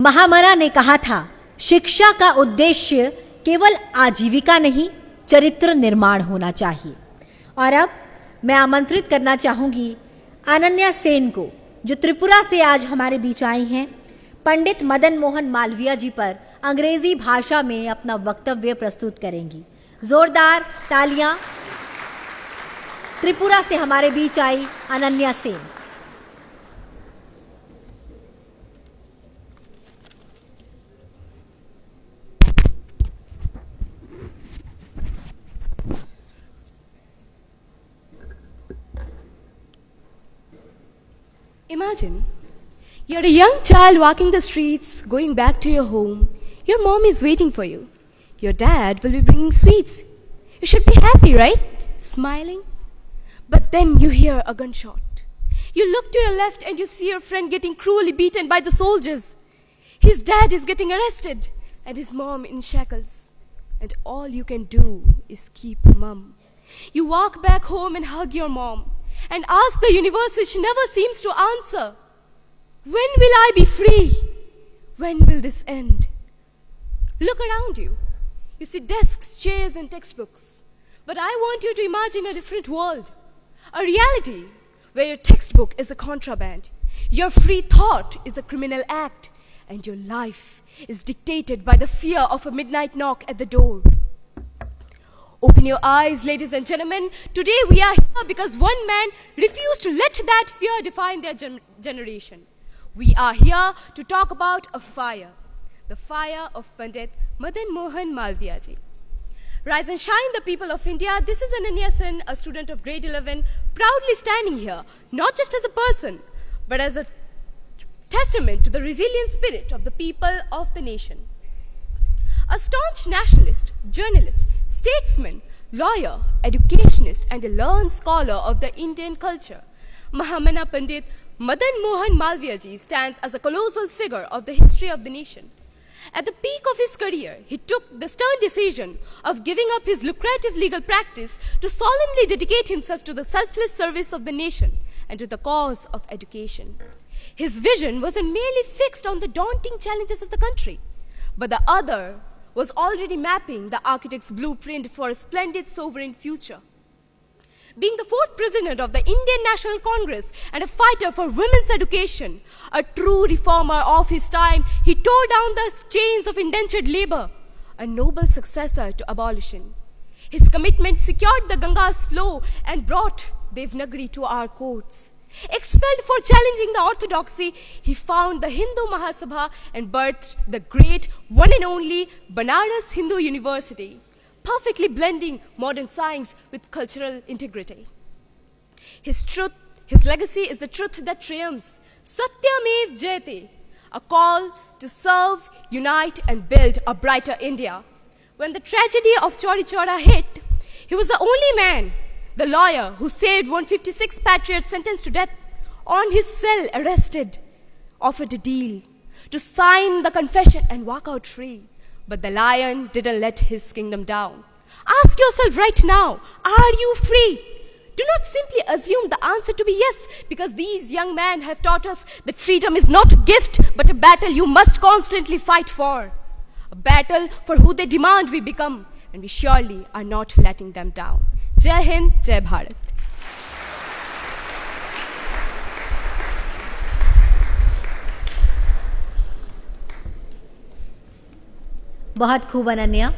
महामना ने कहा था, शिक्षा का उद्देश्य केवल आजीविका नहीं, चरित्र निर्माण होना चाहिए। और अब मैं आमंत्रित करना चाहूंगी अनन्या सेन को, जो त्रिपुरा से आज हमारे बीच आई हैं, पंडित मदन मोहन मालवीय जी पर अंग्रेजी भाषा में अपना वक्तव्य प्रस्तुत करेंगी। जोरदार तालियां। त्रिपुरा से हमारे बीच आई Ananya Sen. Imagine, you're a young child walking the streets, going back to your home. Your mom is waiting for you. Your dad will be bringing sweets. You should be happy, right? Smiling. But then you hear a gunshot. You look to your left and you see your friend getting cruelly beaten by the soldiers. His dad is getting arrested and his mom in shackles. And all you can do is keep mum. You walk back home and hug your mom and ask the universe, which never seems to answer, when will I be free? When will this end? Look around you. You see desks, chairs, and textbooks. But I want you to imagine a different world. A reality where your textbook is a contraband, your free thought is a criminal act, and your life is dictated by the fear of a midnight knock at the door. Open your eyes, ladies and gentlemen. Today we are here because one man refused to let that fear define their generation. We are here to talk about a fire, the fire of Pandit Madan Mohan Malviya ji. Rise and shine, the people of India. This is Ananya Sen, a student of grade 11, proudly standing here, not just as a person, but as a testament to the resilient spirit of the people of the nation. A staunch nationalist, journalist, statesman, lawyer, educationist, and a learned scholar of the Indian culture, Mahamana Pandit Madan Mohan Malviya ji stands as a colossal figure of the history of the nation. At the peak of his career, he took the stern decision of giving up his lucrative legal practice to solemnly dedicate himself to the selfless service of the nation and to the cause of education. His vision wasn't merely fixed on the daunting challenges of the country, but the other was already mapping the architect's blueprint for a splendid sovereign future. Being the fourth president of the Indian National Congress and a fighter for women's education, a true reformer of his time, he tore down the chains of indentured labor, a noble successor to abolition. His commitment secured the Ganga's flow and brought Devnagari to our courts. Expelled for challenging the orthodoxy, he found the Hindu Mahasabha and birthed the great one and only Banaras Hindu University, perfectly blending modern science with cultural integrity. His legacy is the truth that triumphs. Satyamev Jayate, a call to serve, unite, and build a brighter India. When the tragedy of Chauri Chaura hit, he was the only man, the lawyer who saved 156 patriots sentenced to death on his cell, arrested, offered a deal to sign the confession and walk out free. But the lion didn't let his kingdom down. Ask yourself right now, are you free? Do not simply assume the answer to be yes, because these young men have taught us that freedom is not a gift, but a battle you must constantly fight for. A battle for who they demand we become, and we surely are not letting them down. Jai Hind, Jai Bharat. बहुत खूब अनन्या।